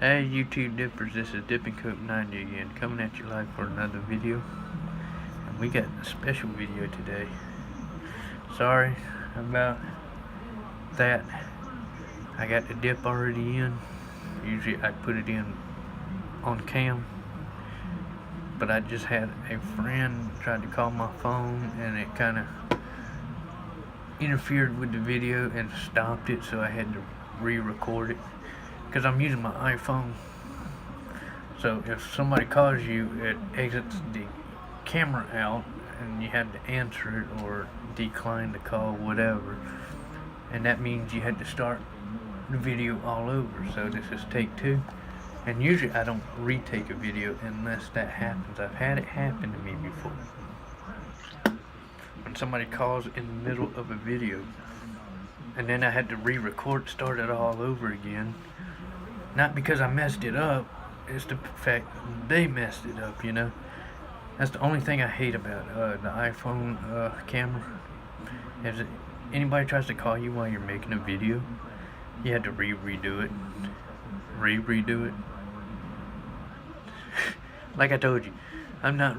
Hey YouTube dippers, this is Dipping Cope 90 again, coming at you live for another video. And we got a special video today. Sorry about that. I got the dip already in. Usually I put it in on cam, but I just had a friend try to call my phone and it kind of interfered with the video and stopped it, so I had to re-record it because I'm using my iPhone. So if somebody calls you, it exits the camera out and you have to answer it or decline the call, whatever, and that means you had to start the video all over. So this is take 2, and usually I don't retake a video unless that happens. I've had it happen to me before, when somebody calls in the middle of a video and then I had to re-record, start it all over again. Not because I messed it up, it's the fact they messed it up, you know. That's the only thing I hate about the iPhone camera. If anybody tries to call you while you're making a video, you had to redo it. Redo it. Like I told you, I'm not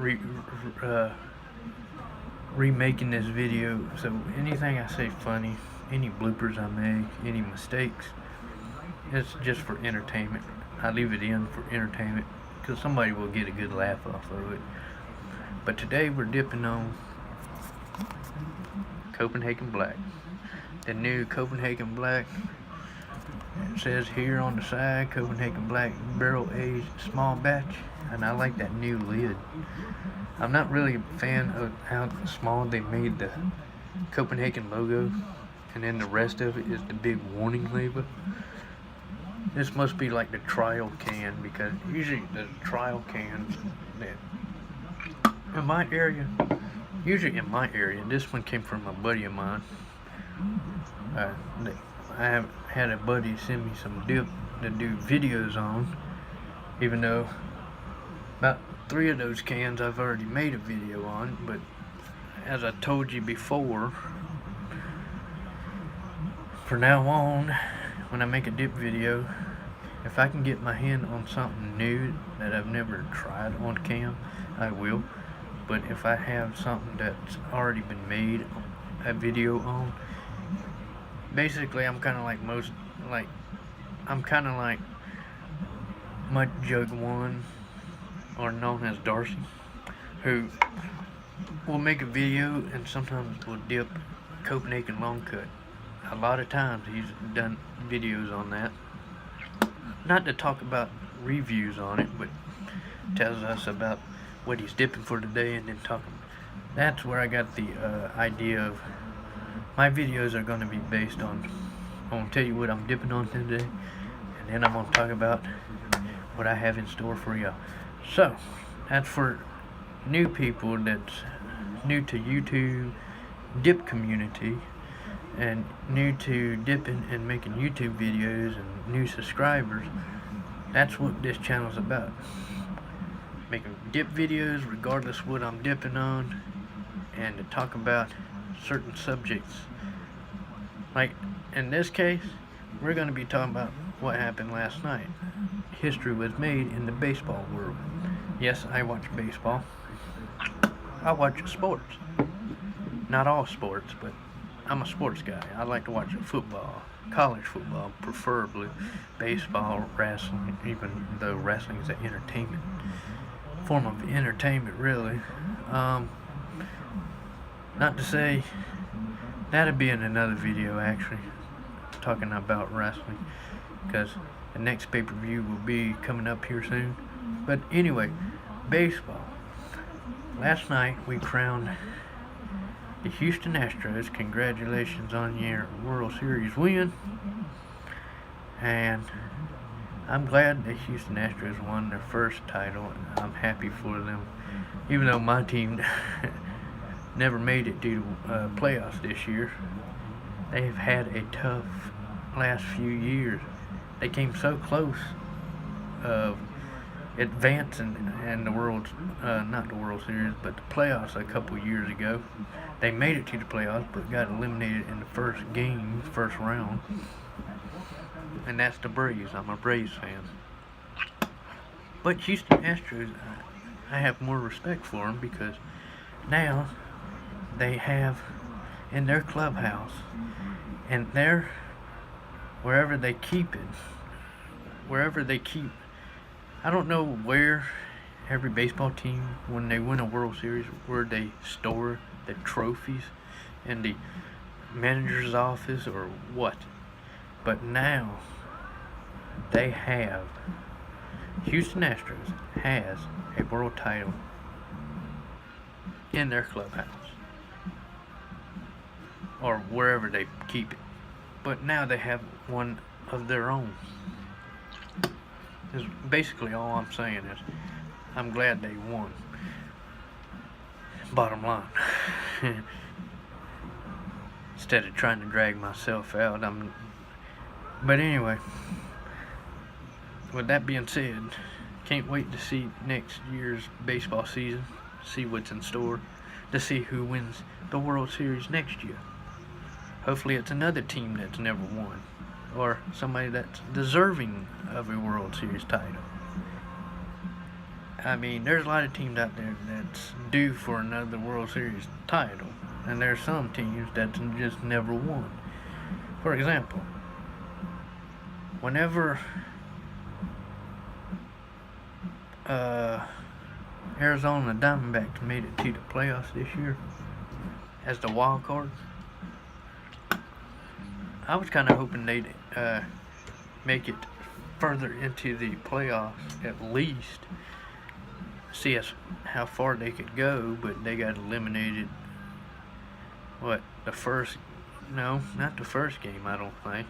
remaking this video, so anything I say funny, any bloopers I make, any mistakes, it's just for entertainment. I leave it in for entertainment because somebody will get a good laugh off of it. But today we're dipping on Copenhagen Black. The new Copenhagen Black. It says here on the side, Copenhagen Black barrel aged small batch, and I like that new lid. I'm not really a fan of how small they made the Copenhagen logo, and then the rest of it is the big warning label. This must be like the trial can, because usually the trial cans that in my area, this one came from a buddy of mine. I have had a buddy send me some dip to do videos on, even though about 3 of those cans I've already made a video on. But as I told you before, from now on, when I make a dip video, if I can get my hand on something new that I've never tried on cam, I will. But if I have something that's already been made a video on, basically I'm kind of like Mud Jug 1, or known as Darcy, who will make a video and sometimes will dip Copenhagen long cut. A lot of times he's done videos on that. Not to talk about reviews on it, but tells us about what he's dipping for today, and then talking. That's where I got the idea of my videos are going to be based on. I'm going to tell you what I'm dipping on today, and then I'm going to talk about what I have in store for y'all. So that's for new people that's new to YouTube dip community, and new to dipping and making YouTube videos, and new subscribers. That's what this channel is about. Making dip videos regardless of what I'm dipping on, and to talk about certain subjects. Like in this case, we're going to be talking about what happened last night. History was made in the baseball world. Yes, I watch baseball. I watch sports. Not all sports, but I'm a sports guy. I like to watch football, college football, preferably baseball, wrestling, even though wrestling is an entertainment, form of entertainment, really. Not to say, that'd be in another video actually, talking about wrestling, because the next pay-per-view will be coming up here soon. But anyway, baseball. Last night we crowned the Houston Astros. Congratulations on your World Series win. And I'm glad the Houston Astros won their first title. I'm happy for them. Even though my team never made it due to playoffs this year. They've had a tough last few years. They came so close of advancing in the World, not the World Series, but the playoffs a couple years ago. They made it to the playoffs, but got eliminated in the first game, first round. And that's the Braves. I'm a Braves fan. But Houston Astros, I have more respect for them because now they have in their clubhouse and wherever they keep I don't know where every baseball team, when they win a World Series, where they store the trophies in the manager's office or what. But now they have, Houston Astros has a world title in their clubhouse or wherever they keep it. But now they have one of their own. Is basically all I'm saying is I'm glad they won. Bottom line. Instead of trying to drag myself out, but anyway, with that being said, can't wait to see next year's baseball season, see what's in store, to see who wins the World Series next year. Hopefully it's another team that's never won, or somebody that's deserving of a World Series title. I mean, there's a lot of teams out there that's due for another World Series title, and there's some teams that just never won. For example, whenever Arizona Diamondbacks made it to the playoffs this year as the wild card, I was kind of hoping they'd make it further into the playoffs at least, see how far they could go, but they got eliminated. Not the first game, I don't think.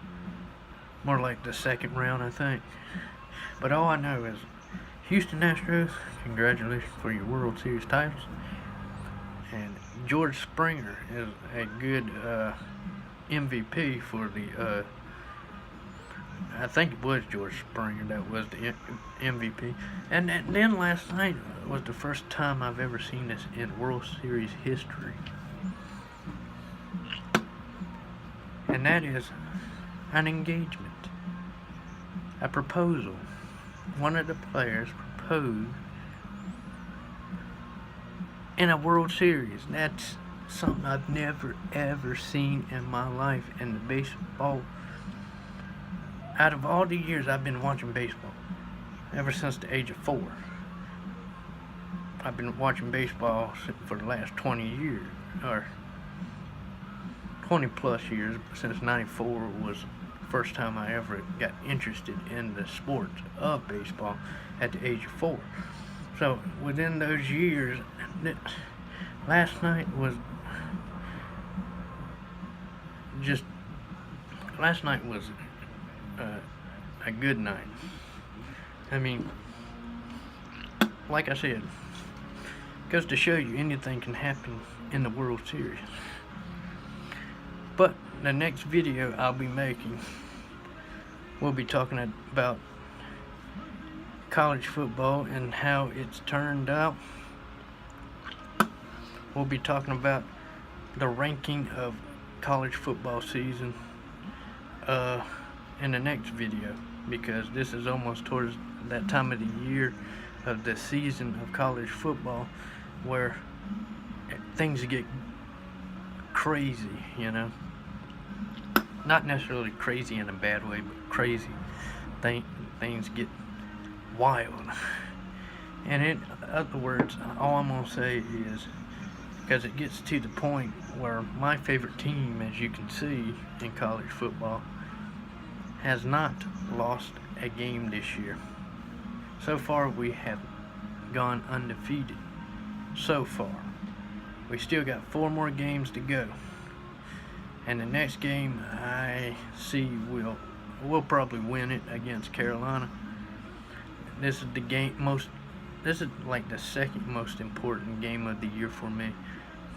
More like the second round, I think. But all I know is Houston Astros, congratulations for your World Series titles. And George Springer is a good MVP for the I think it was George Springer that was the MVP. And then last night was the first time I've ever seen this in World Series history. And that is an engagement. A proposal. One of the players proposed in a World Series. That's something I've never ever seen in my life in the baseball. Out of all the years I've been watching baseball, ever since the age of 4, I've been watching baseball for the last 20 years, or 20 plus years, since 94 was the first time I ever got interested in the sport of baseball at the age of 4. So within those years, last night was a good night. I mean, like I said, goes to show you anything can happen in the World Series. But the next video I'll be making, we'll be talking about college football and how it's turned out. We'll be talking about the ranking of college football season in the next video, because this is almost towards that time of the year of the season of college football where things get crazy, you know. Not necessarily crazy in a bad way, but crazy. Things get wild. And in other words, all I'm going to say is, because it gets to the point where my favorite team, as you can see in college football, has not lost a game this year. So far we have gone undefeated. So far. We still got 4 more games to go. And the next game I see we'll probably win it against Carolina. This is this is like the second most important game of the year for me,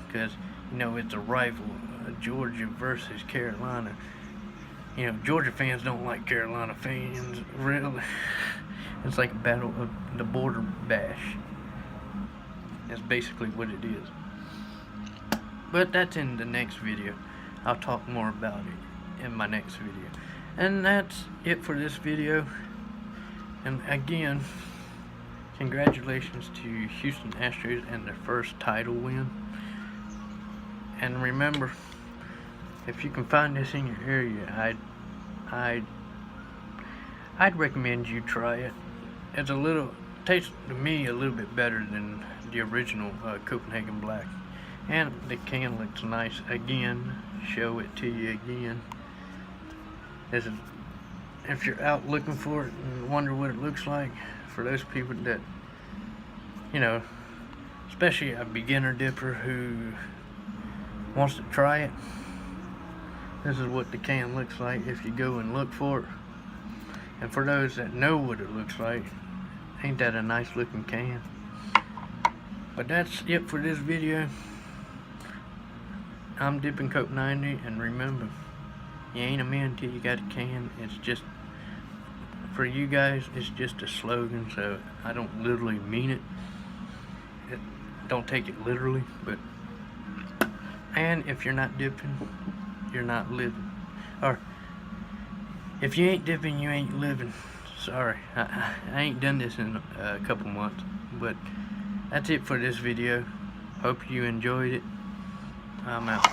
because you know it's a rival, Georgia versus Carolina. You know, Georgia fans don't like Carolina fans, really. It's like a battle of the border bash. That's basically what it is. But that's in the next video. I'll talk more about it in my next video. And that's it for this video. And again, Congratulations to Houston Astros and their first title win. And remember, if you can find this in your area, I'd recommend you try it. It's tastes to me a little bit better than the original Copenhagen Black. And the can looks nice again. Show it to you again. This is, if you're out looking for it and wonder what it looks like, for those people that, you know, especially a beginner dipper who wants to try it, this is what the can looks like if you go and look for it. And for those that know what it looks like, ain't that a nice looking can? But that's it for this video. I'm Dipping Cope 90, and remember, you ain't a man till you got a can. It's just, for you guys, it's just a slogan, so I don't literally mean it. Don't take it literally, but, and if you're not dipping, you're not living. Or, if you ain't dipping, you ain't living. Sorry, I ain't done this in a couple months, but that's it for this video. Hope you enjoyed it. I'm out.